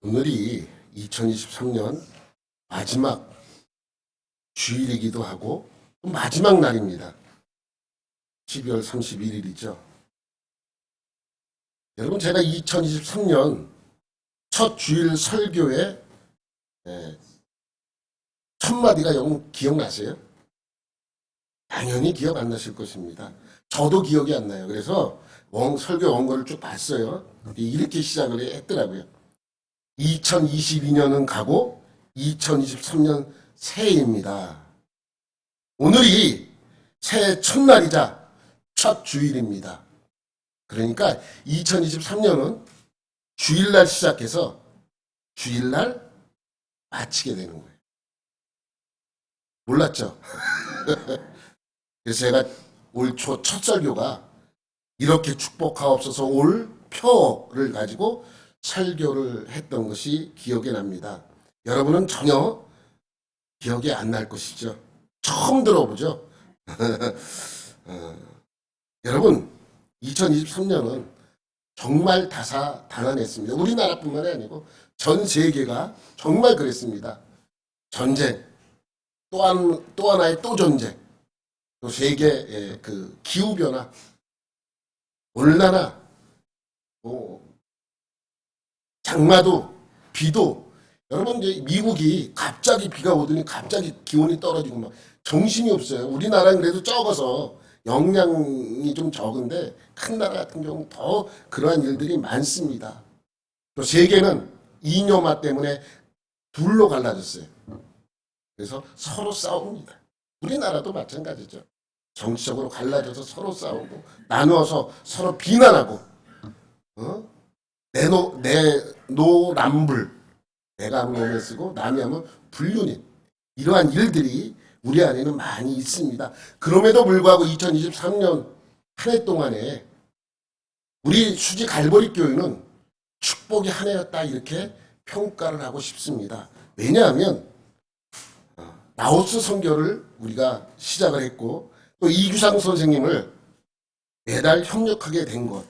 오늘이 2023년 마지막 주일이기도 하고 또 마지막 날입니다. 12월 31일이죠. 여러분, 제가 2023년 첫 주일 설교에 첫 마디가 여러분 기억나세요? 당연히 기억 안 나실 것입니다. 저도 기억이 안 나요. 그래서 설교 원고를 쭉 봤어요. 이렇게 시작을 했더라고요. 2022년은 가고 2023년 새해입니다. 오늘이 새해 첫날이자 첫 주일입니다. 그러니까 2023년은 주일날 시작해서 주일날 마치게 되는 거예요. 몰랐죠? 그래서 제가 올 초 첫 설교가 이렇게 축복하옵소서 올 표를 가지고 설교를 했던 것이 기억에 납니다. 여러분은 전혀 기억이 안 날 것이죠. 처음 들어보죠. 여러분, 2023년은 정말 다사다난했습니다. 우리나라뿐만이 아니고 전 세계가 정말 그랬습니다. 전쟁, 또 하나의 또 전쟁, 또 세계의 그 기후변화, 온난화, 장마도, 비도, 여러분, 이제 미국이 갑자기 비가 오더니 갑자기 기온이 떨어지고 막 정신이 없어요. 우리나라는 그래도 적어서 영향이 좀 적은데 큰 나라 같은 경우는 더 그러한 일들이 많습니다. 또 세계는 이념화 때문에 둘로 갈라졌어요. 그래서 서로 싸웁니다. 우리나라도 마찬가지죠. 정치적으로 갈라져서 서로 싸우고 나누어서 서로 비난하고 내노남불, 내가 하면 몸에 쓰고 남이 하면 불륜인, 이러한 일들이 우리 안에는 많이 있습니다. 그럼에도 불구하고 2023년 한 해 동안에 우리 수지 갈보리 교회는 축복의 한 해였다, 이렇게 평가를 하고 싶습니다. 왜냐하면 나우스 선교를 우리가 시작을 했고 또 이규상 선생님을 매달 협력하게 된 것,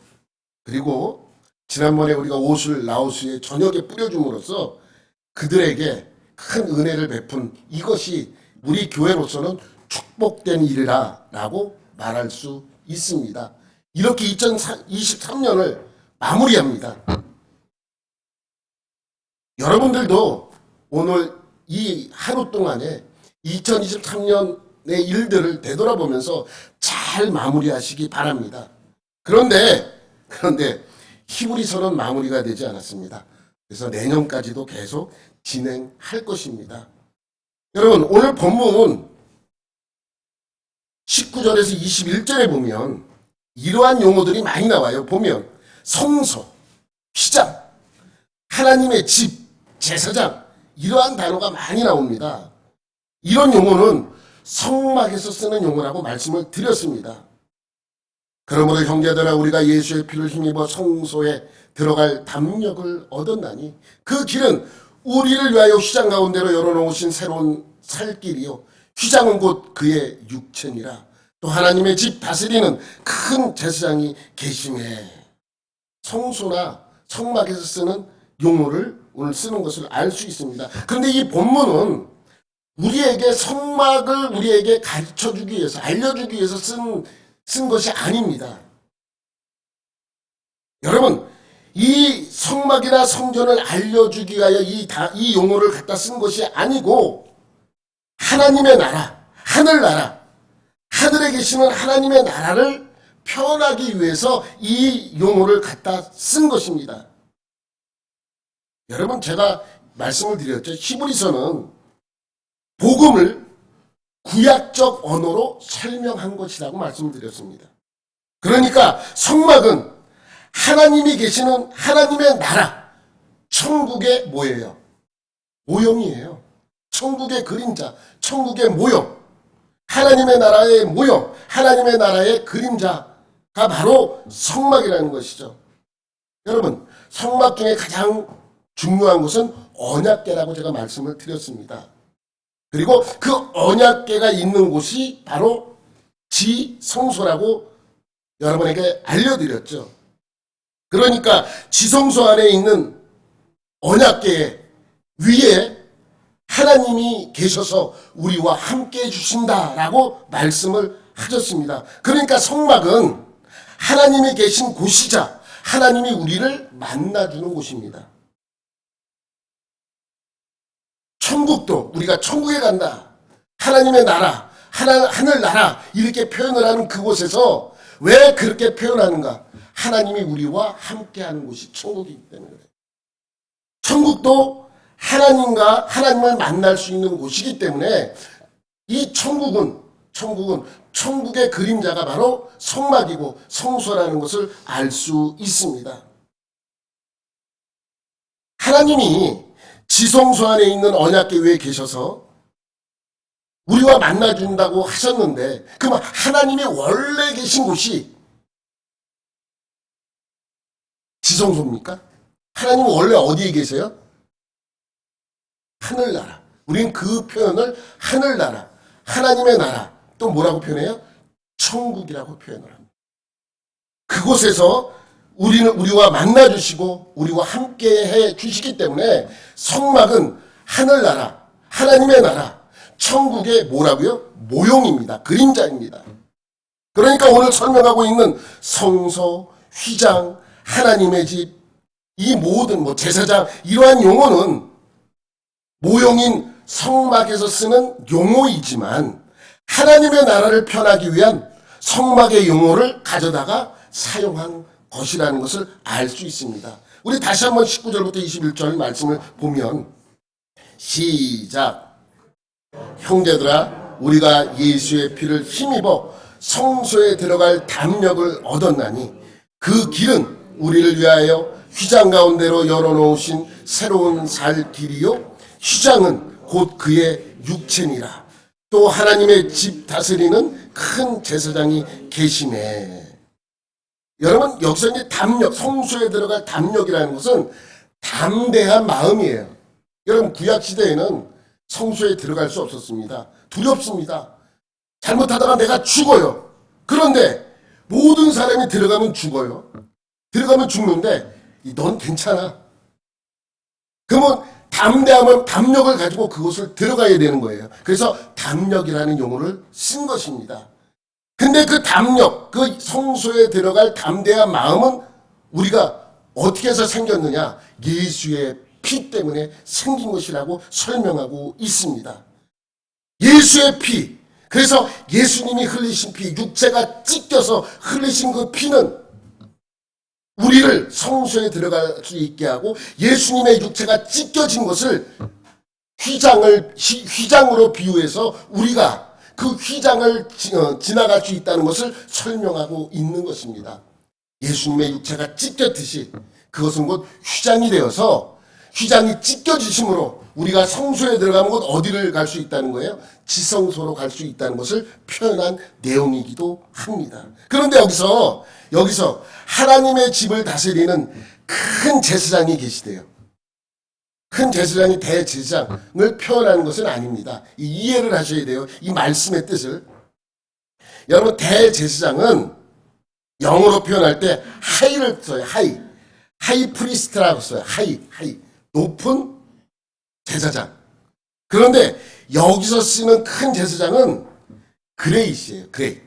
그리고 지난번에 우리가 옷을 라오스에 저녁에 뿌려줌으로써 그들에게 큰 은혜를 베푼 이것이 우리 교회로서는 축복된 일이라고 말할 수 있습니다. 이렇게 2023년을 마무리합니다. 여러분들도 오늘 이 하루 동안에 2023년의 일들을 되돌아보면서 잘 마무리하시기 바랍니다. 그런데 히브리서는 마무리가 되지 않았습니다. 그래서 내년까지도 계속 진행할 것입니다. 여러분, 오늘 본문 19절에서 21절에 보면 이러한 용어들이 많이 나와요. 보면 성소, 휘장, 하나님의 집, 제사장, 이러한 단어가 많이 나옵니다. 이런 용어는 성막에서 쓰는 용어라고 말씀을 드렸습니다. 그러므로 형제들아, 우리가 예수의 피를 힘입어 성소에 들어갈 담력을 얻었나니 그 길은 우리를 위하여 휘장 가운데로 열어놓으신 새로운 살 길이요, 휘장은 곧 그의 육체니라. 또 하나님의 집 다스리는 큰 제사장이 계심에, 성소나 성막에서 쓰는 용어를 오늘 쓰는 것을 알 수 있습니다. 그런데 이 본문은 우리에게 성막을 우리에게 가르쳐주기 위해서, 알려주기 위해서 쓴 것이 아닙니다. 여러분, 이 성막이나 성전을 알려주기 위하여 이 용어를 갖다 쓴 것이 아니고 하나님의 나라, 하늘나라, 하늘에 계시는 하나님의 나라를 표현하기 위해서 이 용어를 갖다 쓴 것입니다. 여러분, 제가 말씀을 드렸죠. 히브리서는 복음을 구약적 언어로 설명한 것이라고 말씀을 드렸습니다. 그러니까 성막은 하나님이 계시는 하나님의 나라, 천국의 뭐예요? 모형이에요. 천국의 그림자, 천국의 모형, 하나님의 나라의 모형, 하나님의 나라의 그림자가 바로 성막이라는 것이죠. 여러분, 성막 중에 가장 중요한 것은 언약궤라고 제가 말씀을 드렸습니다. 그리고 그 언약궤가 있는 곳이 바로 지성소라고 여러분에게 알려드렸죠. 그러니까 지성소 안에 있는 언약궤 위에 하나님이 계셔서 우리와 함께 해주신다라고 말씀을 하셨습니다. 그러니까 성막은 하나님이 계신 곳이자 하나님이 우리를 만나주는 곳입니다. 천국도 우리가 천국에 간다, 하나님의 나라, 하늘나라 이렇게 표현을 하는 그곳에서 왜 그렇게 표현하는가? 하나님이 우리와 함께하는 곳이 천국이기 때문에 그래요. 천국도 하나님을 만날 수 있는 곳이기 때문에 이 천국은 천국의 그림자가 바로 성막이고 성소라는 것을 알 수 있습니다. 하나님이 지성소 안에 있는 언약궤 위에 계셔서 우리와 만나준다고 하셨는데, 그럼 하나님이 원래 계신 곳이 지성소입니까? 하나님은 원래 어디에 계세요? 하늘나라. 우리는 그 표현을 하늘나라, 하나님의 나라, 또 뭐라고 표현해요? 천국이라고 표현을 합니다. 그곳에서 우리와 만나주시고 우리와 함께 해 주시기 때문에 성막은 하늘나라, 하나님의 나라, 천국의 뭐라고요? 모형입니다. 그림자입니다. 그러니까 오늘 설명하고 있는 성소, 휘장, 하나님의 집, 이 모든 제사장, 이러한 용어는 모형인 성막에서 쓰는 용어이지만 하나님의 나라를 펴나기 위한 성막의 용어를 가져다가 사용한 것이라는 것을 알 수 있습니다. 우리 다시 한번 19절부터 21절 말씀을 보면, 시작. 형제들아, 우리가 예수의 피를 힘입어 성소에 들어갈 담력을 얻었나니 그 길은 우리를 위하여 휘장 가운데로 열어놓으신 새로운 살 길이요, 휘장은 곧 그의 육체니라. 또 하나님의 집 다스리는 큰 제사장이 계시네. 여러분, 여기서 이제 담력, 성소에 들어갈 담력이라는 것은 담대한 마음이에요. 여러분, 구약시대에는 성소에 들어갈 수 없었습니다. 두렵습니다. 잘못하다가 내가 죽어요. 그런데 모든 사람이 들어가면 죽어요. 들어가면 죽는데 넌 괜찮아. 그러면 담대함은 담력을 가지고 그곳을 들어가야 되는 거예요. 그래서 담력이라는 용어를 쓴 것입니다. 근데 그 담력, 그 성소에 들어갈 담대한 마음은 우리가 어떻게 해서 생겼느냐? 예수의 피 때문에 생긴 것이라고 설명하고 있습니다. 예수의 피. 그래서 예수님이 흘리신 피, 육체가 찢겨서 흘리신 그 피는 우리를 성소에 들어갈 수 있게 하고, 예수님의 육체가 찢겨진 것을 휘장으로 비유해서 우리가 그 휘장을 지나갈 수 있다는 것을 설명하고 있는 것입니다. 예수님의 육체가 찢겼듯이 그것은 곧 휘장이 되어서, 휘장이 찢겨지심으로 우리가 성소에 들어가면 곧 어디를 갈 수 있다는 거예요? 지성소로 갈 수 있다는 것을 표현한 내용이기도 합니다. 그런데 여기서 하나님의 집을 다스리는 큰 제사장이 계시대요. 큰 제사장이 대제사장을 표현하는 것은 아닙니다. 이해를 하셔야 돼요. 이 말씀의 뜻을. 여러분, 대제사장은 영어로 표현할 때 하이를 써요. 하이 프리스트라고 써요. 하이. 높은 제사장. 그런데 여기서 쓰는 큰 제사장은 그레이시예요. 그레이.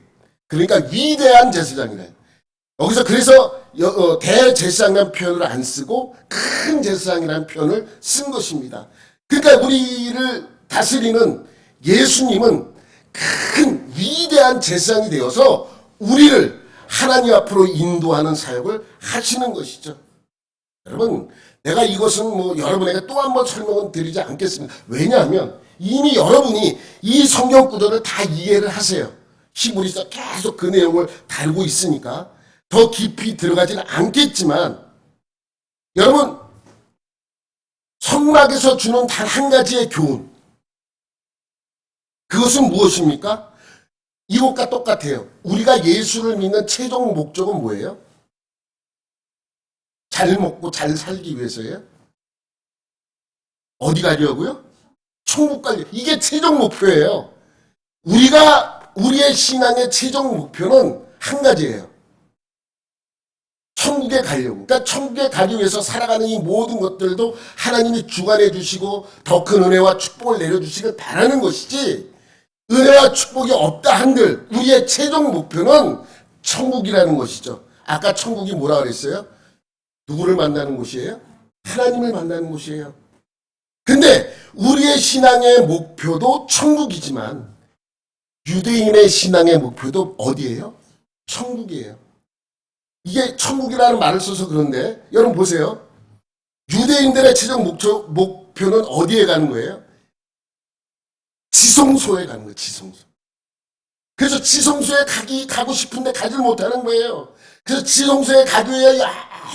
그러니까 위대한 제사장이래요. 여기서 그래서 대제사장이라는 표현을 안 쓰고 큰 제사장이라는 표현을 쓴 것입니다. 그러니까 우리를 다스리는 예수님은 큰 위대한 제사장이 되어서 우리를 하나님 앞으로 인도하는 사역을 하시는 것이죠. 여러분, 내가 이것은 여러분에게 또 한 번 설명은 드리지 않겠습니다. 왜냐하면 이미 여러분이 이 성경 구절을 다 이해를 하세요. 히브리서 계속 그 내용을 다루고 있으니까 더 깊이 들어가지는 않겠지만, 여러분, 성막에서 주는 단 한 가지의 교훈, 그것은 무엇입니까? 이것과 똑같아요. 우리가 예수를 믿는 최종 목적은 뭐예요? 잘 먹고 잘 살기 위해서예요? 어디 가려고요? 천국 가려. 이게 최종 목표예요. 우리의 신앙의 최종 목표는 한 가지예요. 천국에 가려고. 그러니까 천국에 가기 위해서 살아가는 이 모든 것들도 하나님이 주관해 주시고 더 큰 은혜와 축복을 내려주시길 바라는 것이지, 은혜와 축복이 없다 한들 우리의 최종 목표는 천국이라는 것이죠. 아까 천국이 뭐라 그랬어요? 누구를 만나는 곳이에요? 하나님을 만나는 곳이에요. 근데 우리의 신앙의 목표도 천국이지만 유대인의 신앙의 목표도 어디예요? 천국이에요. 이게 천국이라는 말을 써서 그런데 여러분 보세요. 유대인들의 최종 목표는 어디에 가는 거예요? 지성소에 가는 거예요. 지성소. 그래서 지성소에 가고 싶은데 가지 못하는 거예요. 그래서 지성소에 가기 위해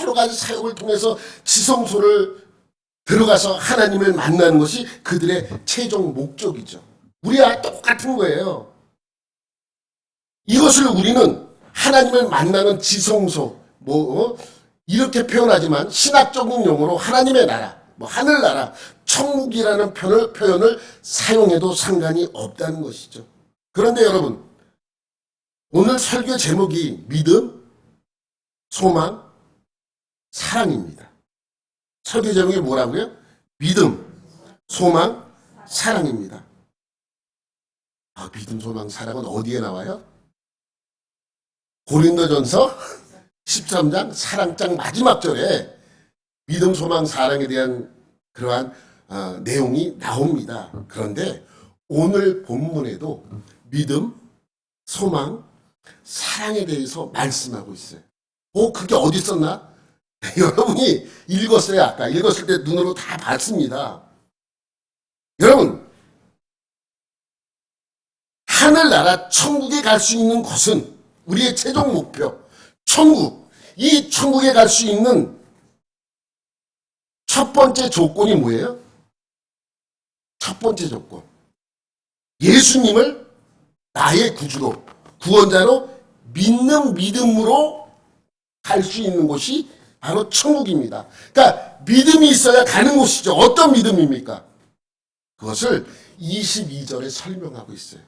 여러 가지 사역을 통해서 지성소를 들어가서 하나님을 만나는 것이 그들의 최종 목적이죠. 우리와 똑같은 거예요. 이것을 우리는 하나님을 만나는 지성소, 이렇게 표현하지만 신학적인 용어로 하나님의 나라, 하늘나라, 천국이라는 표현을 사용해도 상관이 없다는 것이죠. 그런데 여러분, 오늘 설교 제목이 믿음, 소망, 사랑입니다. 설교 제목이 뭐라고요? 믿음, 소망, 사랑입니다. 믿음, 소망, 사랑은 어디에 나와요? 고린도전서 13장 사랑장 마지막 절에 믿음, 소망, 사랑에 대한 그러한 내용이 나옵니다. 그런데 오늘 본문에도 믿음, 소망, 사랑에 대해서 말씀하고 있어요. 그게 어디 있었나? 여러분이 읽었어요. 아까 읽었을 때 눈으로 다 봤습니다. 여러분, 하늘나라 천국에 갈 수 있는 곳은 우리의 최종 목표, 천국. 이 천국에 갈 수 있는 첫 번째 조건이 뭐예요? 첫 번째 조건. 예수님을 나의 구주로, 구원자로 믿는 믿음으로 갈 수 있는 곳이 바로 천국입니다. 그러니까 믿음이 있어야 가는 곳이죠. 어떤 믿음입니까? 그것을 22절에 설명하고 있어요.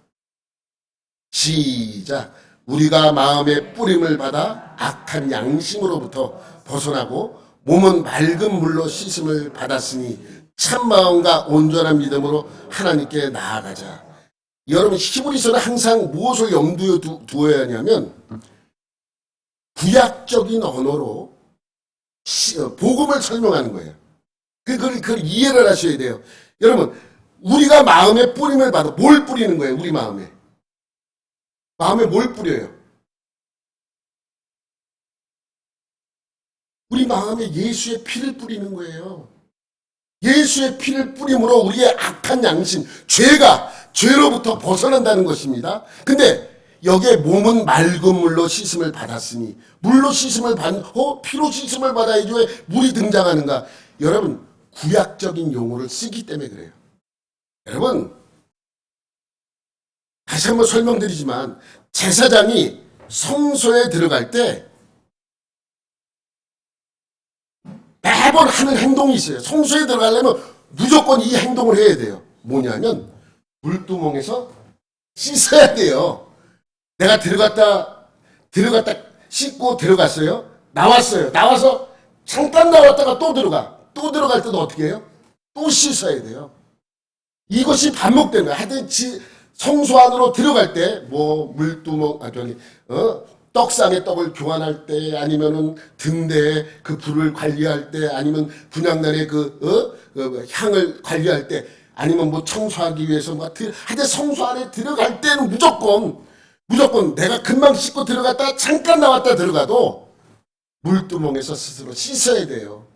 시작. 우리가 마음의 뿌림을 받아 악한 양심으로부터 벗어나고 몸은 맑은 물로 씻음을 받았으니 참 마음과 온전한 믿음으로 하나님께 나아가자. 여러분, 히브리서는 항상 무엇을 염두에 두어야 하냐면 구약적인 언어로 복음을 설명하는 거예요. 그걸 이해를 하셔야 돼요. 여러분, 우리가 마음에 뿌림을 받아 뭘 뿌리는 거예요? 우리 마음에. 마음에 뭘 뿌려요? 우리 마음에 예수의 피를 뿌리는 거예요. 예수의 피를 뿌림으로 우리의 악한 양심, 죄로부터 벗어난다는 것입니다. 근데 여기에 몸은 맑은 물로 씻음을 받았으니, 물로 씻음을 피로 씻음을 받아야지 왜 물이 등장하는가? 여러분, 구약적인 용어를 쓰기 때문에 그래요. 여러분, 다시 한번 설명드리지만 제사장이 성소에 들어갈 때 매번 하는 행동이 있어요. 성소에 들어가려면 무조건 이 행동을 해야 돼요. 뭐냐면 물두멍에서 씻어야 돼요. 내가 들어갔다 씻고 들어갔어요. 나와서 잠깐 나왔다가 또 들어갈 때도 어떻게 해요? 또 씻어야 돼요. 이것이 반복되는 거예요. 하여튼 성소 안으로 들어갈 때 물두멍 떡상에 떡을 교환할 때, 아니면은 등대에 그 불을 관리할 때, 아니면 분향단에 향을 관리할 때, 아니면 청소하기 위해서 하여튼 성소 안에 들어갈 때는 무조건 내가 금방 씻고 들어갔다 잠깐 나왔다 들어가도 물두멍에서 스스로 씻어야 돼요.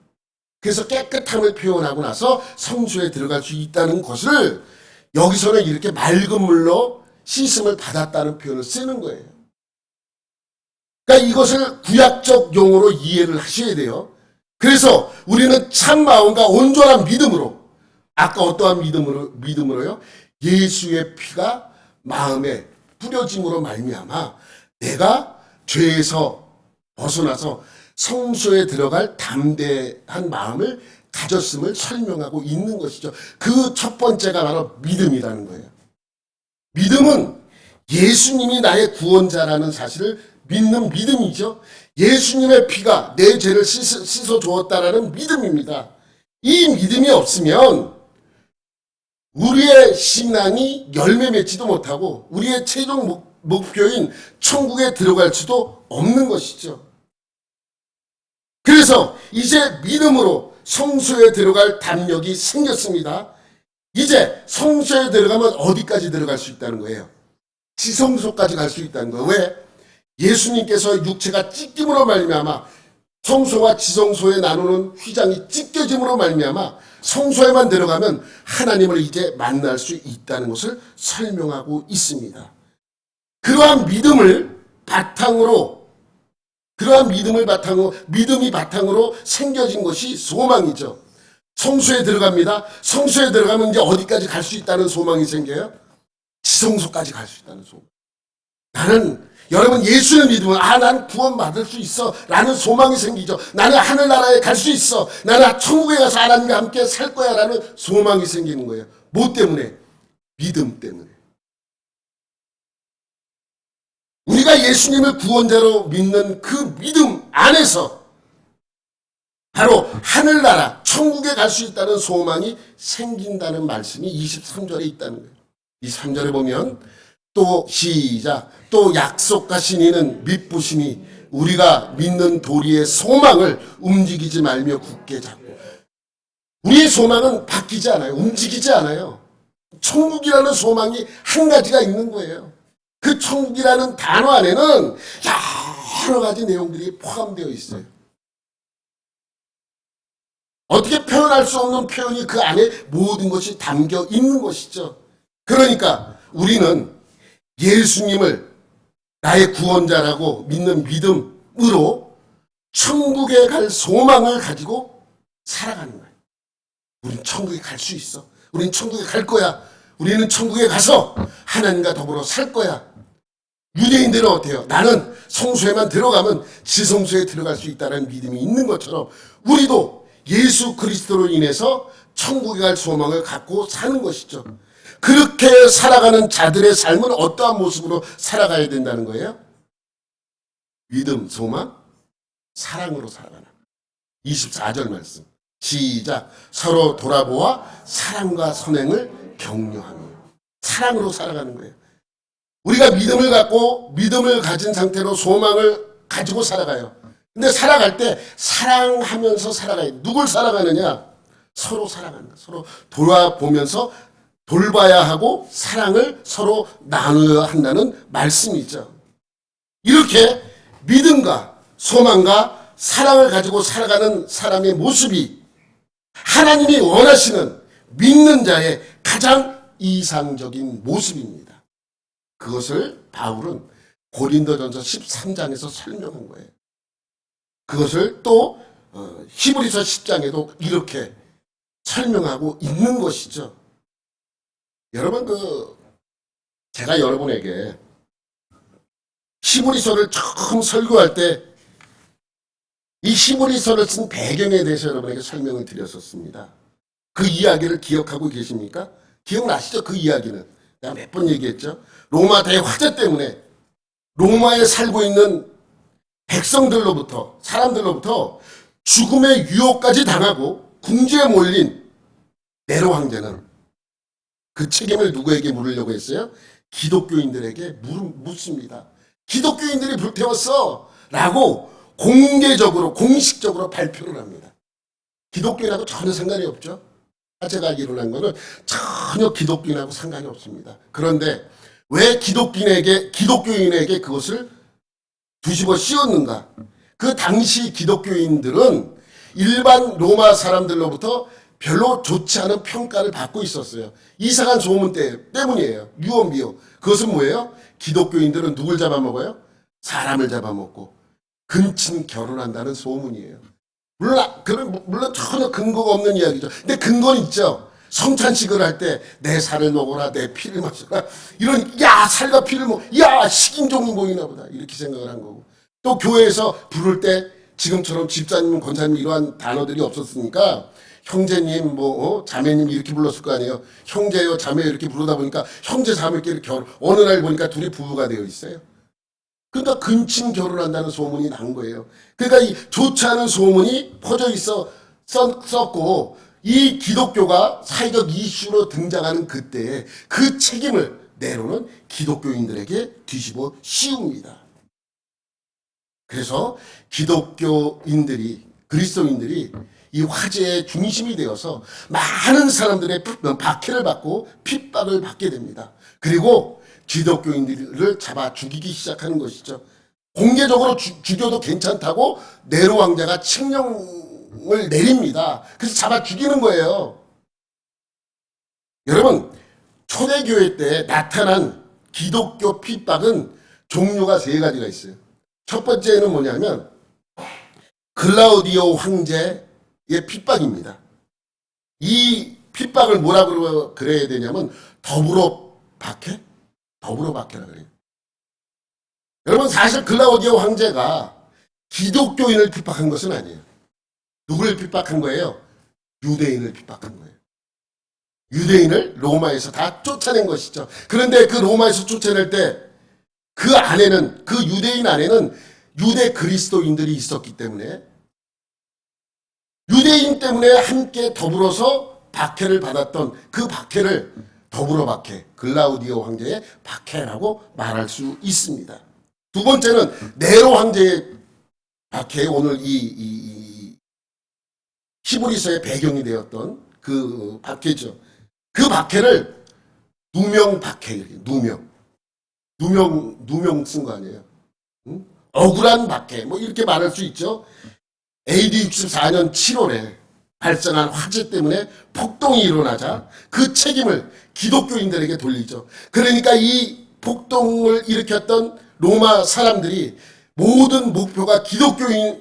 그래서 깨끗함을 표현하고 나서 성소에 들어갈 수 있다는 것을 여기서는 이렇게 맑은 물로 씻음을 받았다는 표현을 쓰는 거예요. 그러니까 이것을 구약적 용어로 이해를 하셔야 돼요. 그래서 우리는 참 마음과 온전한 믿음으로, 아까 어떠한 믿음으로요? 예수의 피가 마음에 뿌려짐으로 말미암아 내가 죄에서 벗어나서 성소에 들어갈 담대한 마음을 가졌음을 설명하고 있는 것이죠. 그 첫 번째가 바로 믿음이라는 거예요. 믿음은 예수님이 나의 구원자라는 사실을 믿는 믿음이죠. 예수님의 피가 내 죄를 씻어 주었다라는 믿음입니다. 이 믿음이 없으면 우리의 신앙이 열매 맺지도 못하고 우리의 최종 목표인 천국에 들어갈 수도 없는 것이죠. 그래서 이제 믿음으로 성소에 들어갈 담력이 생겼습니다. 이제 성소에 들어가면 어디까지 들어갈 수 있다는 거예요? 지성소까지 갈 수 있다는 거예요. 왜? 예수님께서 육체가 찢김으로 말미암아 성소와 지성소에 나누는 휘장이 찢겨짐으로 말미암아 성소에만 들어가면 하나님을 이제 만날 수 있다는 것을 설명하고 있습니다. 그러한 믿음이 바탕으로 믿음이 바탕으로 생겨진 것이 소망이죠. 성소에 들어갑니다. 성소에 들어가면 이제 어디까지 갈 수 있다는 소망이 생겨요? 지성소까지 갈 수 있다는 소망. 여러분 예수를 믿으면 난 구원받을 수 있어 라는 소망이 생기죠. 나는 하늘나라에 갈 수 있어. 나는 천국에 가서 하나님과 함께 살 거야 라는 소망이 생기는 거예요. 뭐 때문에? 믿음 때문에. 우리가 예수님을 구원자로 믿는 그 믿음 안에서 바로 하늘나라 천국에 갈 수 있다는 소망이 생긴다는 말씀이 23절에 있다는 거예요. 23절에 보면 또 시작. 또 약속하신 이는 믿부심이 우리가 믿는 도리의 소망을 움직이지 말며 굳게 잡고. 우리의 소망은 바뀌지 않아요. 움직이지 않아요. 천국이라는 소망이 한 가지가 있는 거예요. 그 천국이라는 단어 안에는 여러 가지 내용들이 포함되어 있어요. 어떻게 표현할 수 없는 표현이 그 안에 모든 것이 담겨 있는 것이죠. 그러니까 우리는 예수님을 나의 구원자라고 믿는 믿음으로 천국에 갈 소망을 가지고 살아가는 거예요. 우린 천국에 갈 수 있어. 우린 천국에 갈 거야. 우리는 천국에 가서 하나님과 더불어 살 거야. 유대인들은 어때요? 나는 성소에만 들어가면 지성소에 들어갈 수 있다는 믿음이 있는 것처럼 우리도 예수 그리스도로 인해서 천국에 갈 소망을 갖고 사는 것이죠. 그렇게 살아가는 자들의 삶은 어떠한 모습으로 살아가야 된다는 거예요? 믿음, 소망, 사랑으로 살아가는 24절 말씀 시작. 서로 돌아보아 사랑과 선행을 격려하며 사랑으로 살아가는 거예요. 우리가 믿음을 갖고 믿음을 가진 상태로 소망을 가지고 살아가요. 근데 살아갈 때 사랑하면서 살아가요. 누굴 살아가느냐? 서로 살아가는 거예요. 서로 돌아보면서 돌봐야 하고 사랑을 서로 나누어야 한다는 말씀이죠. 이렇게 믿음과 소망과 사랑을 가지고 살아가는 사람의 모습이 하나님이 원하시는 믿는 자의 가장 이상적인 모습입니다. 그것을 바울은 고린도전서 13장에서 설명한 거예요. 그것을 또 히브리서 10장에도 이렇게 설명하고 있는 것이죠. 여러분 제가 여러분에게 히브리서를 처음 설교할 때 이 히브리서를 쓴 배경에 대해서 여러분에게 설명을 드렸었습니다. 그 이야기를 기억하고 계십니까? 기억나시죠? 그 이야기는 내가 몇 번 얘기했죠. 로마 대화재 때문에 로마에 살고 있는 백성들로부터 사람들로부터 죽음의 유혹까지 당하고 궁지에 몰린 네로 황제는 그 책임을 누구에게 물으려고 했어요? 기독교인들에게 묻습니다. 기독교인들이 불태웠어 라고 공개적으로 공식적으로 발표를 합니다. 기독교인하고 전혀 상관이 없죠. 제가 알기로 한 거는 전혀 기독교인하고 상관이 없습니다. 그런데 왜 기독교인에게 그것을 뒤집어 씌웠는가? 그 당시 기독교인들은 일반 로마 사람들로부터 별로 좋지 않은 평가를 받고 있었어요. 이상한 소문 때문이에요. 유언비어. 그것은 뭐예요? 기독교인들은 누굴 잡아먹어요? 사람을 잡아먹고 근친 결혼한다는 소문이에요. 물론 전혀 근거가 없는 이야기죠. 근데 근거는 있죠. 성찬식을 할 때 내 살을 먹어라, 내 피를 마셔라. 이런 살과 피를 식인종이 보이나 보다. 이렇게 생각을 한 거고. 또 교회에서 부를 때 지금처럼 집사님, 권사님 이러한 단어들이 없었으니까 형제님, 자매님 이렇게 불렀을 거 아니에요. 형제요, 자매요 이렇게 부르다 보니까 형제, 자매 이렇게 어느 날 보니까 둘이 부부가 되어 있어요. 그러니까 근친 결혼한다는 소문이 난 거예요. 그러니까 이 좋지 않은 소문이 퍼져 썼고, 이 기독교가 사회적 이슈로 등장하는 그때에 그 책임을 네로는 기독교인들에게 뒤집어 씌웁니다. 그래서 기독교인들이, 그리스도인들이 이 화제의 중심이 되어서 많은 사람들의 박해를 받고 핍박을 받게 됩니다. 그리고 기독교인들을 잡아 죽이기 시작하는 것이죠. 공개적으로 죽여도 괜찮다고 네로 왕자가 칙령을 내립니다. 그래서 잡아 죽이는 거예요. 여러분, 초대교회 때 나타난 기독교 핍박은 종류가 세 가지가 있어요. 첫 번째는 뭐냐면 글라우디오 황제의 핍박입니다. 이 핍박을 뭐라고 그래야 되냐면 더불어 박해? 더불어 박해라 그래요. 여러분, 사실 글라우디오 황제가 기독교인을 핍박한 것은 아니에요. 누구를 핍박한 거예요? 유대인을 핍박한 거예요. 유대인을 로마에서 다 쫓아낸 것이죠. 그런데 그 로마에서 쫓아낼 때 그 안에는, 그 유대인 안에는 유대 그리스도인들이 있었기 때문에 유대인 때문에 함께 더불어서 박해를 받았던 그 박해를 더불어 박해, 글라우디오 황제의 박해라고 말할 수 있습니다. 두 번째는 네로 황제의 박해, 오늘 이 히브리서의 배경이 되었던 그 박해죠. 그 박해를 누명 박해, 누명 쓴 거 아니에요. 응? 억울한 박해, 뭐 이렇게 말할 수 있죠. AD 64년 7월에 발생한 화재 때문에 폭동이 일어나자 그 책임을 기독교인들에게 돌리죠. 그러니까 이 폭동을 일으켰던 로마 사람들이 모든 목표가 기독교인에게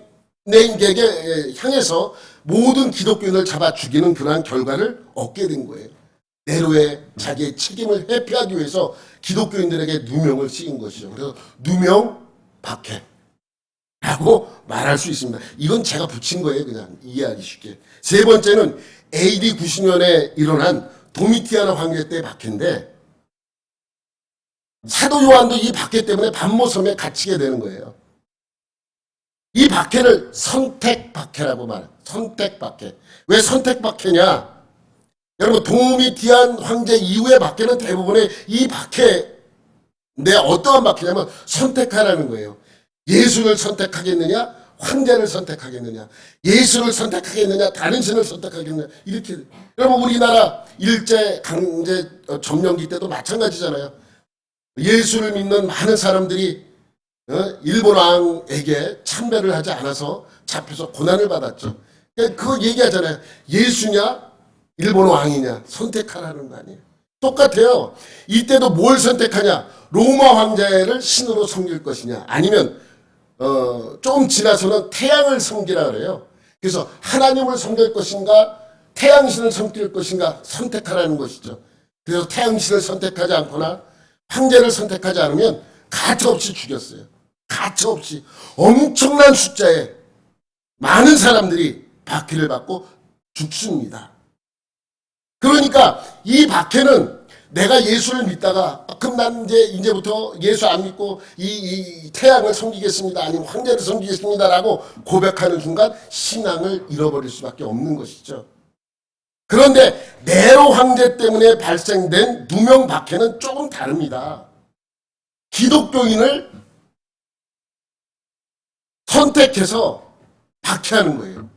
향해서 모든 기독교인을 잡아 죽이는 그러한 결과를 얻게 된 거예요. 네로의 자기의 책임을 회피하기 위해서 기독교인들에게 누명을 씌운 것이죠. 그래서 누명 박해라고 말할 수 있습니다. 이건 제가 붙인 거예요. 그냥 이해하기 쉽게. 세 번째는 AD 90년에 일어난 도미티아노 황제 때 박해인데 사도 요한도 이 박해 때문에 반모섬에 갇히게 되는 거예요. 이 박해를 선택 박해라고 말해요. 선택 박해. 왜 선택 박해냐? 여러분, 도미티안 황제 이후의 박해는 대부분의 이 박해인데 어떠한 박해냐면 선택하라는 거예요. 예수를 선택하겠느냐? 황제를 선택하겠느냐? 예수를 선택하겠느냐? 다른 신을 선택하겠느냐? 이렇게. 여러분, 우리나라 일제 강제 점령기 때도 마찬가지잖아요. 예수를 믿는 많은 사람들이 일본 왕에게 참배를 하지 않아서 잡혀서 고난을 받았죠. 그거 얘기하잖아요. 예수냐? 일본 왕이냐? 선택하라는 거 아니에요. 똑같아요. 이때도 뭘 선택하냐? 로마 황제를 신으로 섬길 것이냐? 아니면 좀 지나서는 태양을 섬기라 그래요. 그래서 하나님을 섬길 것인가? 태양신을 섬길 것인가? 선택하라는 것이죠. 그래서 태양신을 선택하지 않거나 황제를 선택하지 않으면 가차없이 죽였어요. 가차없이 엄청난 숫자의 많은 사람들이 박해를 받고 죽습니다. 그러니까 이 박해는 내가 예수를 믿다가 그럼 난 이제부터 예수 안 믿고 이 태양을 섬기겠습니다. 아니면 황제를 섬기겠습니다라고 고백하는 순간 신앙을 잃어버릴 수밖에 없는 것이죠. 그런데 네로 황제 때문에 발생된 누명 박해는 조금 다릅니다. 기독교인을 선택해서 박해하는 거예요.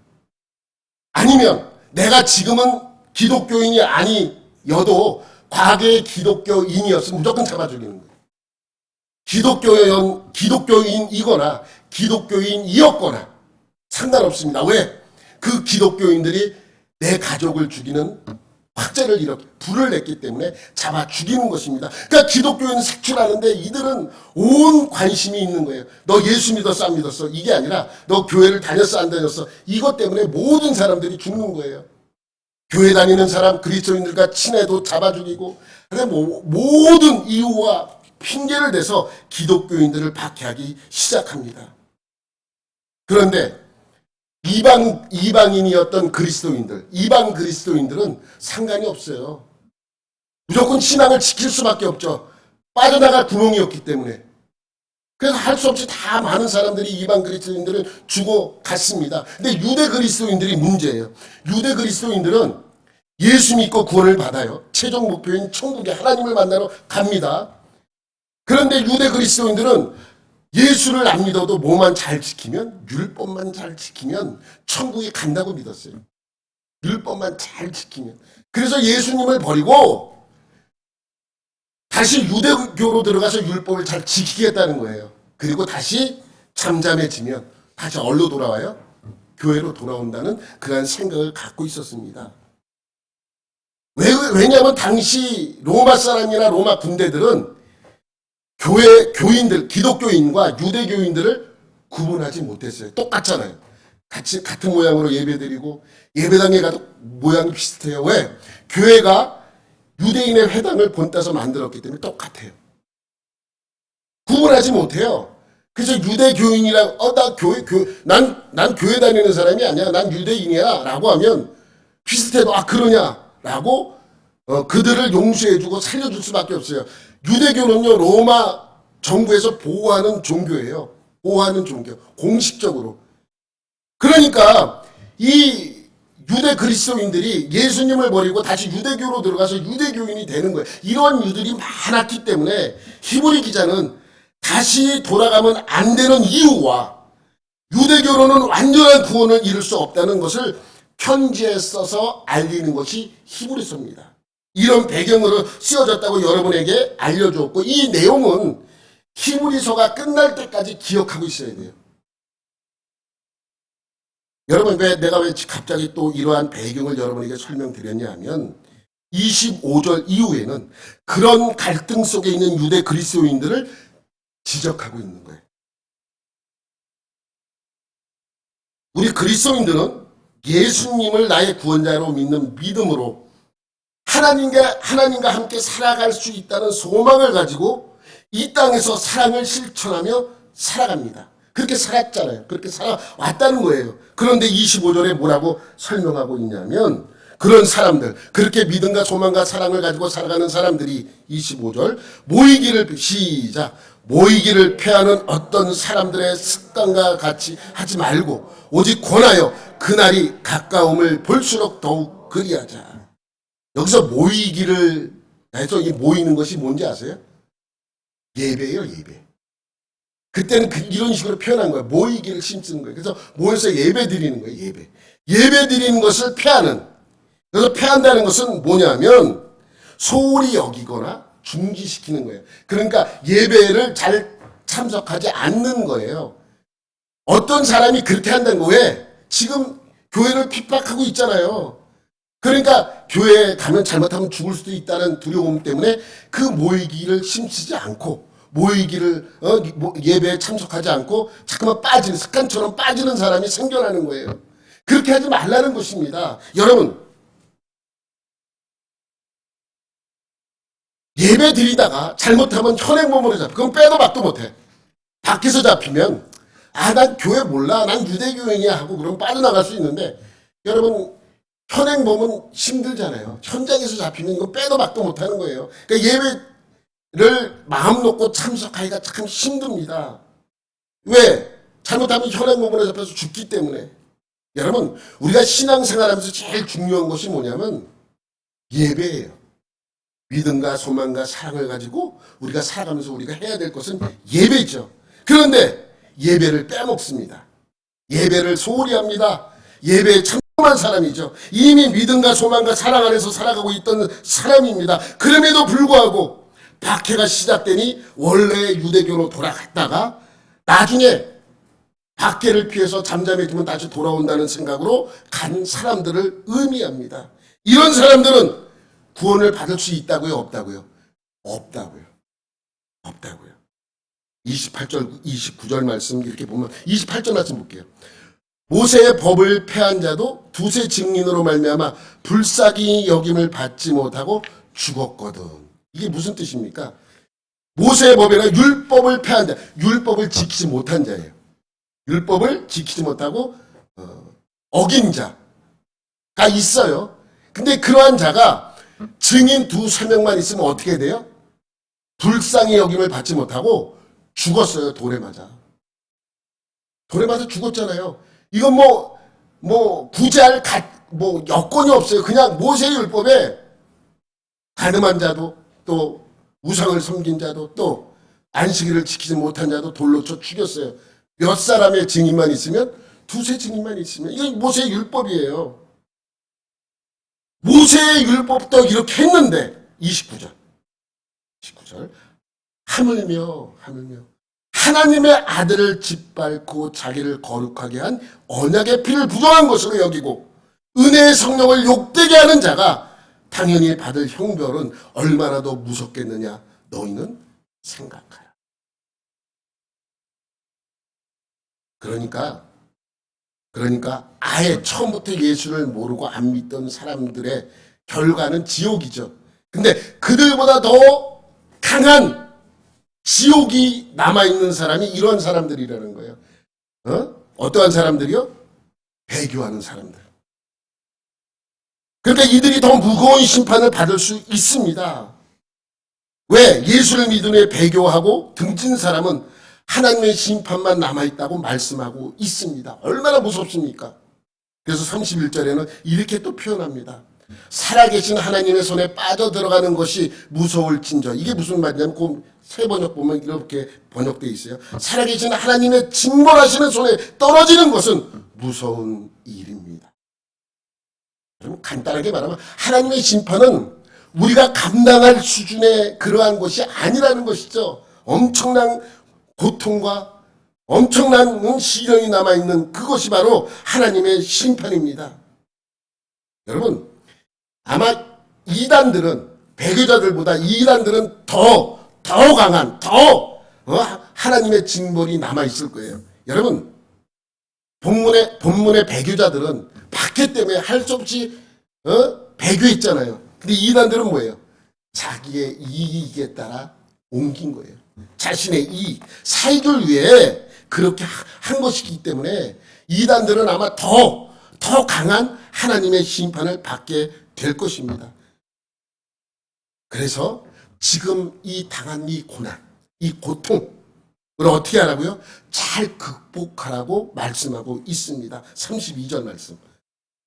아니면 내가 지금은 기독교인이 아니어도 과거의 기독교인이었으면 무조건 잡아 죽이는 거예요. 기독교인이거나 기독교인이었거나 상관없습니다. 왜? 그 기독교인들이 내 가족을 죽이는 화재를 일으켜 불을 냈기 때문에 잡아 죽이는 것입니다. 그러니까 기독교인은 색출하는데 이들은 온 관심이 있는 거예요. 너 예수 믿었어 안 믿었어? 이게 아니라 너 교회를 다녔어 안 다녔어? 이것 때문에 모든 사람들이 죽는 거예요. 교회 다니는 사람 그리스도인들과 친해도 잡아 죽이고 모든 이유와 핑계를 대서 기독교인들을 박해하기 시작합니다. 그런데 이방인이었던 그리스도인들, 이방 그리스도인들은 상관이 없어요. 무조건 신앙을 지킬 수밖에 없죠. 빠져나갈 구멍이었기 때문에. 그래서 할 수 없이 다 많은 사람들이 이방 그리스도인들을 주고 갔습니다. 근데 유대 그리스도인들이 문제예요. 유대 그리스도인들은 예수 믿고 구원을 받아요. 최종 목표인 천국에 하나님을 만나러 갑니다. 그런데 유대 그리스도인들은 예수를 안 믿어도 뭐만 잘 지키면, 율법만 잘 지키면 천국에 간다고 믿었어요. 율법만 잘 지키면. 그래서 예수님을 버리고 다시 유대교로 들어가서 율법을 잘 지키겠다는 거예요. 그리고 다시 잠잠해지면 다시 어디로 돌아와요? 교회로 돌아온다는 그런 생각을 갖고 있었습니다. 왜냐하면 당시 로마 사람이나 로마 군대들은 교인들, 기독교인과 유대교인들을 구분하지 못했어요. 똑같잖아요. 같은 모양으로 예배드리고 예배당에 가도 모양이 비슷해요. 왜? 교회가 유대인의 회당을 본따서 만들었기 때문에 똑같아요. 구분하지 못해요. 그래서 유대교인이랑 난 교회 다니는 사람이 아니야. 난 유대인이야. 라고 하면 비슷해도 그러냐? 라고 그들을 용서해주고 살려줄 수밖에 없어요. 유대교는요, 로마 정부에서 보호하는 종교예요. 보호하는 종교. 공식적으로. 그러니까 이 유대 그리스도인들이 예수님을 버리고 다시 유대교로 들어가서 유대교인이 되는 거예요. 이런 유들이 많았기 때문에 히브리 기자는 다시 돌아가면 안 되는 이유와 유대교로는 완전한 구원을 이룰 수 없다는 것을 편지에 써서 알리는 것이 히브리서입니다. 이런 배경으로 쓰여졌다고 여러분에게 알려주었고, 이 내용은 히브리서가 끝날 때까지 기억하고 있어야 돼요. 여러분, 내가 왜 갑자기 또 이러한 배경을 여러분에게 설명드렸냐 하면 25절 이후에는 그런 갈등 속에 있는 유대 그리스도인들을 지적하고 있는 거예요. 우리 그리스도인들은 예수님을 나의 구원자로 믿는 믿음으로 하나님과 함께 살아갈 수 있다는 소망을 가지고 이 땅에서 사랑을 실천하며 살아갑니다. 그렇게 살았잖아요. 그렇게 살아왔다는 거예요. 그런데 25절에 뭐라고 설명하고 있냐면 그런 사람들, 그렇게 믿음과 소망과 사랑을 가지고 살아가는 사람들이 25절 모이기를 패하는 어떤 사람들의 습관과 같이 하지 말고 오직 권하여 그날이 가까움을 볼수록 더욱 그리하자. 여기서 모이기를 해서 이 모이는 것이 뭔지 아세요? 예배예요, 예배. 그때는 이런 식으로 표현한 거예요. 모이기를 심쓰는 거예요. 그래서 모여서 예배 드리는 거예요, 예배. 예배 드리는 것을 패하는. 그래서 패한다는 것은 뭐냐면 소홀히 여기거나 중지시키는 거예요. 그러니까 예배를 잘 참석하지 않는 거예요. 어떤 사람이 그렇게 한다는 거예요. 왜? 지금 교회를 핍박하고 있잖아요. 그러니까 교회에 가면 잘못하면 죽을 수도 있다는 두려움 때문에 그 모이기를 심쓰지 않고 모이기를 예배에 참석하지 않고 자꾸만 빠지는 습관처럼 빠지는 사람이 생겨나는 거예요. 그렇게 하지 말라는 것입니다. 여러분, 예배 드리다가 잘못하면 현행범으로 잡혀. 그럼 빼도 박도 못해. 밖에서 잡히면 난 교회 몰라. 난 유대교인이야 하고 그럼 빠져나갈 수 있는데 여러분 현행범은 힘들잖아요. 현장에서 잡히면 이거 빼도 박도 못하는 거예요. 그러니까 예배를 마음 놓고 참석하기가 참 힘듭니다. 왜? 잘못하면 현행범으로 잡혀서 죽기 때문에. 여러분, 우리가 신앙생활하면서 제일 중요한 것이 뭐냐면 예배예요. 믿음과 소망과 사랑을 가지고 우리가 살아가면서 우리가 해야 될 것은 예배죠. 그런데 예배를 빼먹습니다. 예배를 소홀히 합니다. 예배에 참여한 사람이죠. 이미 믿음과 소망과 사랑 안에서 살아가고 있던 사람입니다. 그럼에도 불구하고 박해가 시작되니 원래 유대교로 돌아갔다가 나중에 박해를 피해서 잠잠해지면 다시 돌아온다는 생각으로 간 사람들을 의미합니다. 이런 사람들은 구원을 받을 수 있다고요? 없다고요? 없다고요. 없다고요. 28절, 29절 말씀 이렇게 보면 28절 말씀 볼게요. 모세의 법을 폐한 자도 두세 증인으로 말미암아 불쌍히 여김을 받지 못하고 죽었거든. 이게 무슨 뜻입니까? 모세의 법에는 율법을 폐한 자, 율법을 지키지 못한 자예요. 율법을 지키지 못하고 어긴 자가 있어요. 근데 그러한 자가 증인 두세 명만 있으면 어떻게 돼요? 불쌍히 여김을 받지 못하고 죽었어요. 돌에 맞아. 돌에 맞아 죽었잖아요. 이건 구제할 여건이 없어요. 그냥 모세의 율법에 가늠한 자도 또 우상을 섬긴 자도 또 안식일을 지키지 못한 자도 돌로 쳐 죽였어요. 몇 사람의 증인만 있으면, 두세 증인만 있으면. 이건 모세의 율법이에요. 모세의 율법도 이렇게 했는데 29절 하물며 하나님의 아들을 짓밟고 자기를 거룩하게 한 언약의 피를 부정한 것으로 여기고 은혜의 성령을 욕되게 하는 자가 당연히 받을 형벌은 얼마나 더 무섭겠느냐 너희는 생각하라. 그러니까 아예 처음부터 예수를 모르고 안 믿던 사람들의 결과는 지옥이죠. 근데 그들보다 더 강한 지옥이 남아있는 사람이 이런 사람들이라는 거예요. 어떠한 사람들이요? 배교하는 사람들. 그러니까 이들이 더 무거운 심판을 받을 수 있습니다. 왜? 예수를 믿은 후에 배교하고 등진 사람은 하나님의 심판만 남아있다고 말씀하고 있습니다. 얼마나 무섭습니까? 그래서 31절에는 이렇게 또 표현합니다. 살아계신 하나님의 손에 빠져들어가는 것이 무서울진저. 이게 무슨 말이냐면 그 새 번역 보면 이렇게 번역되어 있어요. 살아계신 하나님의 징벌하시는 손에 떨어지는 것은 무서운 일입니다. 그럼 간단하게 말하면 하나님의 심판은 우리가 감당할 수준의 그러한 것이 아니라는 것이죠. 엄청난 고통과 엄청난 시련이 남아있는 그것이 바로 하나님의 심판입니다. 여러분, 아마 이단들은, 배교자들보다 이단들은 더 강한, 하나님의 징벌이 남아있을 거예요. 여러분, 본문의 배교자들은 박해 때문에 할 수 없이 배교했잖아요. 근데 이단들은 뭐예요? 자기의 이익에 따라 옮긴 거예요. 자신의 이익, 살기를 위해 그렇게 한 것이기 때문에 이단들은 아마 더 강한 하나님의 심판을 받게 될 것입니다. 그래서 지금 당한 이 고난, 이 고통을 어떻게 하라고요? 잘 극복하라고 말씀하고 있습니다. 32절 말씀.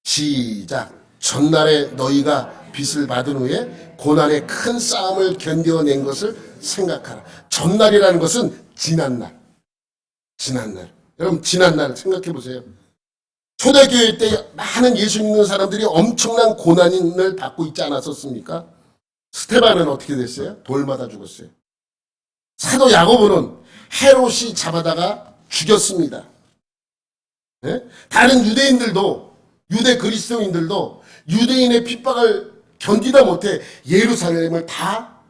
시작. 전날에 너희가 빚을 받은 후에 고난의 큰 싸움을 견뎌낸 것을 생각하라. 전날이라는 것은 지난날. 여러분, 지난날 생각해 보세요. 초대교회 때 많은 예수 믿는 사람들이 엄청난 고난을 받고 있지 않았었습니까? 스테반은 어떻게 됐어요? 돌 맞아 죽었어요. 사도 야고보는 헤롯이 잡아다가 죽였습니다. 네? 다른 유대인들도, 유대 그리스도인들도 유대인의 핍박을 견디다 못해 예루살렘을 다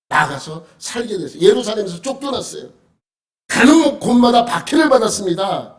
나가서 살게 됐어요. 예루살렘에서 쫓겨났어요. 가는 곳마다 박해를 받았습니다.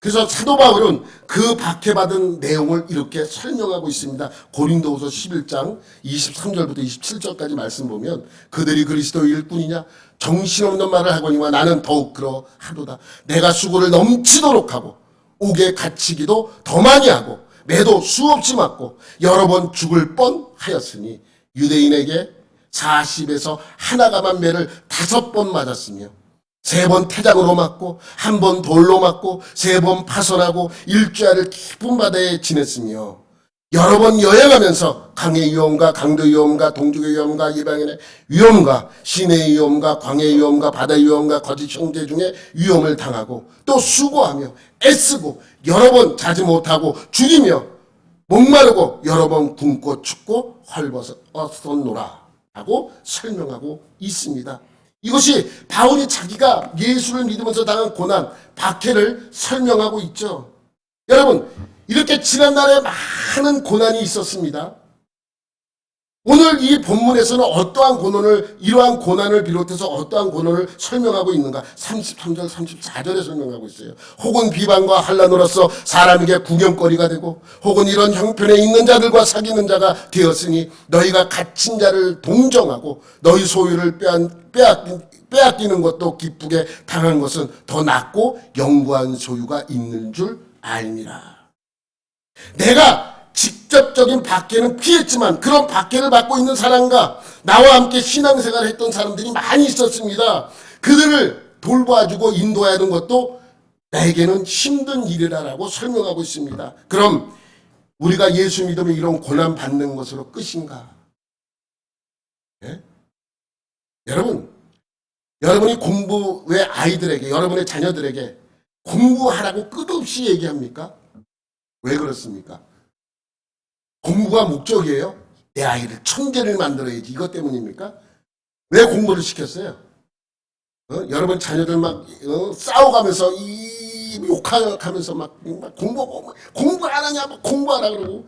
그래서 사도 바울은 그 박해받은 내용을 이렇게 설명하고 있습니다. 고린도후서 11장 23절부터 27절까지 말씀 보면 그들이 그리스도의 일꾼이냐 정신없는 말을 하거니와 나는 더욱 그러하도다. 내가 수고를 넘치도록 하고 옥에 갇히기도 더 많이 하고 매도 수없이 맞고 여러 번 죽을 뻔하였으니 유대인에게 40에서 하나가만 매를 5번 맞았으며 3번 태장으로 맞고 1번 돌로 맞고 3번 파선하고 일주야를 깊은 바다에 지냈으며 여러 번 여행하면서 강의 위험과 강도 위험과 동족의 위험과 이방인의 위험과 시내의 위험과 광야의 위험과 바다의 위험과 거짓 형제 중에 위험을 당하고 또 수고하며 애쓰고 여러 번 자지 못하고 죽이며 목마르고 여러 번 굶고 춥고 헐벗었노라 하고 설명하고 있습니다. 이것이 바울이 자기가 예수를 믿으면서 당한 고난, 박해를 설명하고 있죠. 여러분, 이렇게 지난날에 많은 고난이 있었습니다. 오늘 이 본문에서는 이러한 고난을 비롯해서 어떠한 고난을 설명하고 있는가? 33절, 34절에 설명하고 있어요. 혹은 비방과 한란으로서 사람에게 구경거리가 되고, 혹은 이런 형편에 있는 자들과 사귀는 자가 되었으니 너희가 갇힌 자를 동정하고 너희 소유를 빼앗기는 것도 기쁘게 당한 것은 더 낫고 영구한 소유가 있는 줄 알미라. 내가 직접적인 박해는 피했지만 그런 박해를 받고 있는 사람과 나와 함께 신앙생활을 했던 사람들이 많이 있었습니다. 그들을 돌봐주고 인도해야 하는 것도 나에게는 힘든 일이라고 설명하고 있습니다. 그럼 우리가 예수 믿으면 이런 고난 받는 것으로 끝인가? 예? 여러분이 왜 아이들에게, 여러분의 자녀들에게 공부하라고 끝없이 얘기합니까? 왜 그렇습니까? 공부가 목적이에요? 내 아이를 천재를 만들어야지, 이것 때문입니까? 왜 공부를 시켰어요? 여러분 자녀들 막 싸워가면서 욕하면서 막 공부 안 하냐, 막 공부하라 그러고,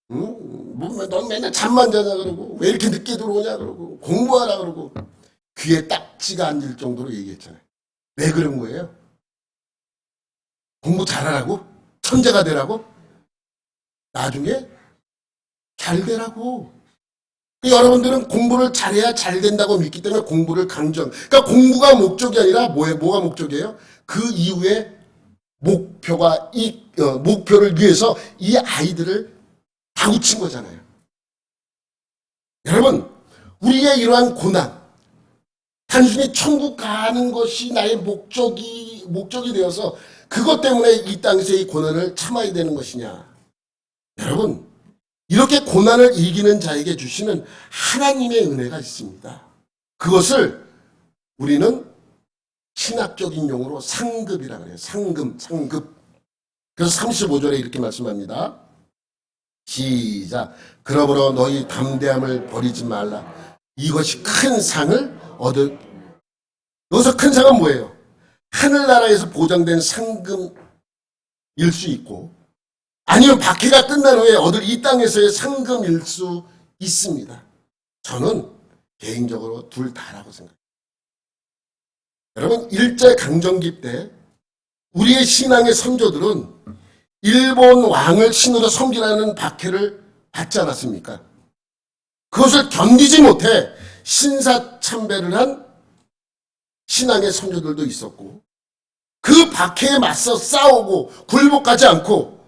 넌 맨날 잠만 자냐 그러고, 왜 이렇게 늦게 들어오냐 그러고, 공부하라 그러고, 귀에 딱지가 앉을 정도로 얘기했잖아요. 왜 그런 거예요? 공부 잘하라고? 천재가 되라고? 나중에 잘 되라고. 여러분들은 공부를 잘해야 잘 된다고 믿기 때문에 공부를 강조합니다. 그러니까 공부가 목적이 아니라 뭐가 목적이에요? 그 이후에 목표를 위해서 이 아이들을 다구친 거잖아요. 여러분, 우리의 이러한 고난, 단순히 천국 가는 것이 나의 목적이 되어서 그것 때문에 이 땅에서 이 고난을 참아야 되는 것이냐. 여러분, 이렇게 고난을 이기는 자에게 주시는 하나님의 은혜가 있습니다. 그것을 우리는 신학적인 용어로 상급이라고 해요. 상급. 그래서 35절에 이렇게 말씀합니다. 시작. 그러므로 너희 담대함을 버리지 말라. 이것이 큰 상을 얻을. 여기서 큰 상은 뭐예요? 하늘나라에서 보장된 상금일 수 있고, 아니면 박해가 끝난 후에 얻을 이 땅에서의 상금일 수 있습니다. 저는 개인적으로 둘 다라고 생각합니다. 여러분, 일제강점기 때 우리의 신앙의 선조들은 일본 왕을 신으로 섬기라는 박해를 받지 않았습니까? 그것을 견디지 못해 신사참배를 한 신앙의 선조들도 있었고, 그 박해에 맞서 싸우고 굴복하지 않고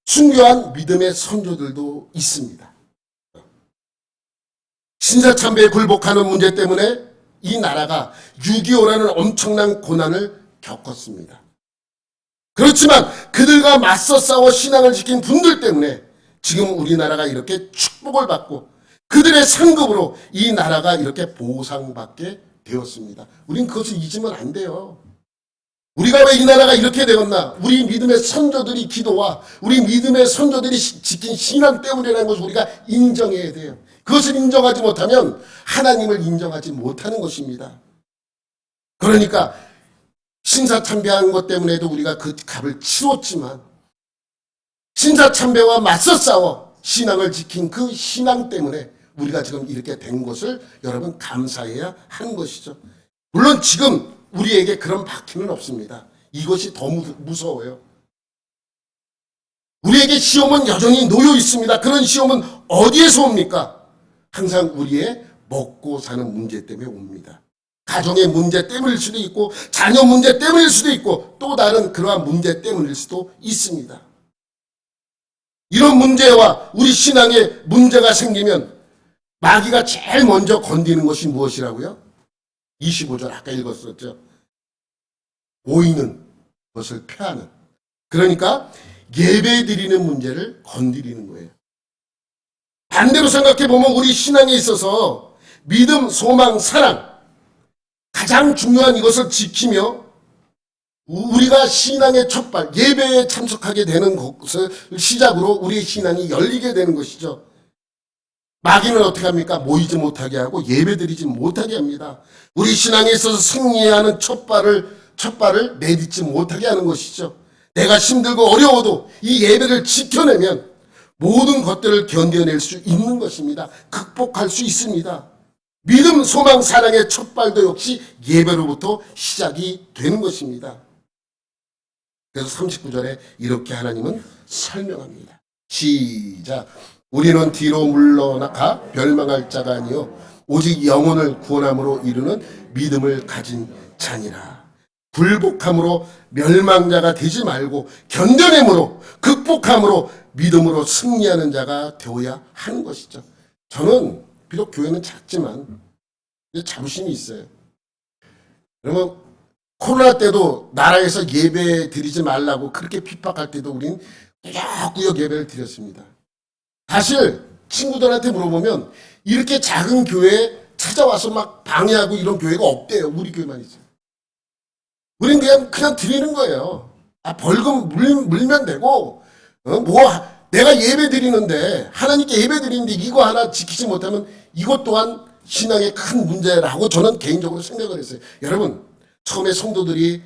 순교한 믿음의 선조들도 있습니다. 신사참배에 굴복하는 문제 때문에 이 나라가 6.25라는 엄청난 고난을 겪었습니다. 그렇지만 그들과 맞서 싸워 신앙을 지킨 분들 때문에 지금 우리나라가 이렇게 축복을 받고 그들의 상급으로 이 나라가 이렇게 보상받게 되었습니다. 우린 그것을 잊으면 안 돼요. 우리가 왜 이 나라가 이렇게 되었나? 우리 믿음의 선조들이 기도와 우리 믿음의 선조들이 지킨 신앙 때문이라는 것을 우리가 인정해야 돼요. 그것을 인정하지 못하면 하나님을 인정하지 못하는 것입니다. 그러니까 신사참배한 것 때문에도 우리가 그 값을 치렀지만 신사참배와 맞서 싸워 신앙을 지킨 그 신앙 때문에 우리가 지금 이렇게 된 것을 여러분 감사해야 하는 것이죠. 물론 지금 우리에게 그런 박해는 없습니다. 이것이 더 무서워요. 우리에게 시험은 여전히 놓여 있습니다. 그런 시험은 어디에서 옵니까? 항상 우리의 먹고 사는 문제 때문에 옵니다. 가정의 문제 때문일 수도 있고 자녀 문제 때문일 수도 있고 또 다른 그러한 문제 때문일 수도 있습니다. 이런 문제와 우리 신앙에 문제가 생기면 마귀가 제일 먼저 건드리는 것이 무엇이라고요? 25절 아까 읽었었죠. 보이는 것을 폐하는. 그러니까 예배 드리는 문제를 건드리는 거예요. 반대로 생각해보면 우리 신앙에 있어서 믿음, 소망, 사랑 가장 중요한 이것을 지키며 우리가 신앙의 첫발, 예배에 참석하게 되는 것을 시작으로 우리의 신앙이 열리게 되는 것이죠. 마귀는 어떻게 합니까? 모이지 못하게 하고 예배드리지 못하게 합니다. 우리 신앙에 있어서 승리하는 첫발을 내딛지 못하게 하는 것이죠. 내가 힘들고 어려워도 이 예배를 지켜내면 모든 것들을 견뎌낼 수 있는 것입니다. 극복할 수 있습니다. 믿음, 소망, 사랑의 첫발도 역시 예배로부터 시작이 되는 것입니다. 그래서 39절에 이렇게 하나님은 설명합니다. 시작. 우리는 뒤로 물러나가 멸망할 자가 아니요 오직 영혼을 구원함으로 이루는 믿음을 가진 자니라. 불복함으로 멸망자가 되지 말고 견뎌냄으로 극복함으로 믿음으로 승리하는 자가 되어야 하는 것이죠. 저는 비록 교회는 작지만 자부심이 있어요. 그러면 코로나 때도 나라에서 예배 드리지 말라고 그렇게 핍박할 때도 우린 꾸역꾸역 예배를 드렸습니다. 사실 친구들한테 물어보면 이렇게 작은 교회에 찾아와서 막 방해하고 이런 교회가 없대요. 우리 교회만 있어요. 우린 그냥 드리는 거예요. 벌금 물면 되고, 내가 예배 드리는데, 하나님께 예배 드리는데 이거 하나 지키지 못하면 이것 또한 신앙의 큰 문제라고 저는 개인적으로 생각을 했어요. 여러분, 처음에 성도들이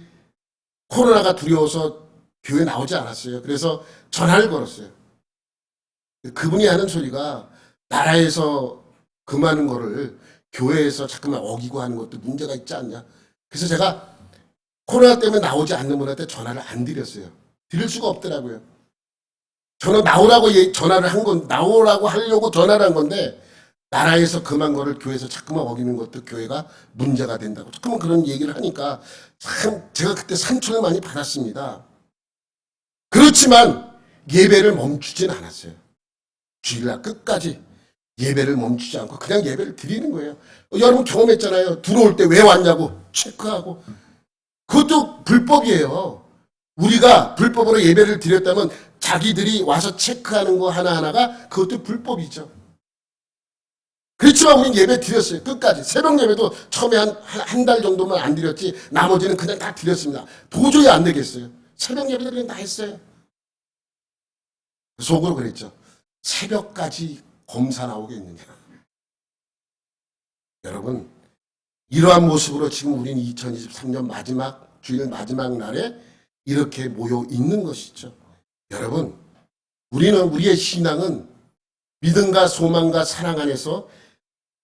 코로나가 두려워서 교회 나오지 않았어요. 그래서 전화를 걸었어요. 그분이 하는 소리가 나라에서 금하는 거를 교회에서 자꾸만 어기고 하는 것도 문제가 있지 않냐. 그래서 제가 코로나 때문에 나오지 않는 분한테 전화를 안 드렸어요. 드릴 수가 없더라고요. 저는 나오라고 나오라고 하려고 전화를 한 건데, 나라에서 금한 거를 교회에서 자꾸만 어기는 것도 교회가 문제가 된다고 자꾸만 그런 얘기를 하니까 참 제가 그때 상처를 많이 받았습니다. 그렇지만 예배를 멈추진 않았어요. 주일날 끝까지 예배를 멈추지 않고 그냥 예배를 드리는 거예요. 여러분 경험했잖아요. 들어올 때 왜 왔냐고 체크하고. 그것도 불법이에요. 우리가 불법으로 예배를 드렸다면 자기들이 와서 체크하는 거 하나하나가 그것도 불법이죠. 그렇지만 우린 예배 드렸어요. 끝까지. 새벽 예배도 처음에 한 달 정도만 안 드렸지 나머지는 그냥 다 드렸습니다. 도저히 안 되겠어요. 새벽 예배도 그냥 다 했어요. 속으로 그랬죠. 새벽까지 검사 나오겠느냐. 여러분, 이러한 모습으로 지금 우리는 2023년 주일 마지막 날에 이렇게 모여 있는 것이죠. 여러분, 우리의 신앙은 믿음과 소망과 사랑 안에서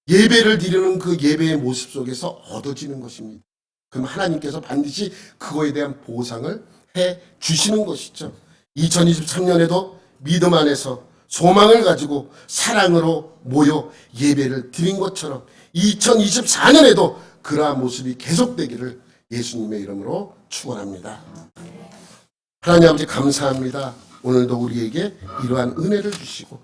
예배를 드리는 그 예배의 모습 속에서 얻어지는 것입니다. 그럼 하나님께서 반드시 그거에 대한 보상을 해 주시는 것이죠. 2023년에도 믿음 안에서 소망을 가지고 사랑으로 모여 예배를 드린 것처럼 2024년에도 그러한 모습이 계속되기를 예수님의 이름으로 축원합니다. 하나님 아버지 감사합니다. 오늘도 우리에게 이러한 은혜를 주시고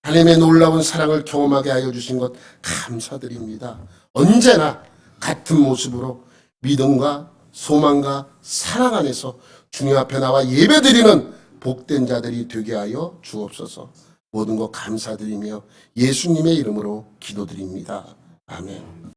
하나님의 놀라운 사랑을 경험하게 하여 주신 것 감사드립니다. 언제나 같은 모습으로 믿음과 소망과 사랑 안에서 주님 앞에 나와 예배드리는 복된 자들이 되게 하여 주옵소서. 모든 것 감사드리며 예수님의 이름으로 기도드립니다. 아멘.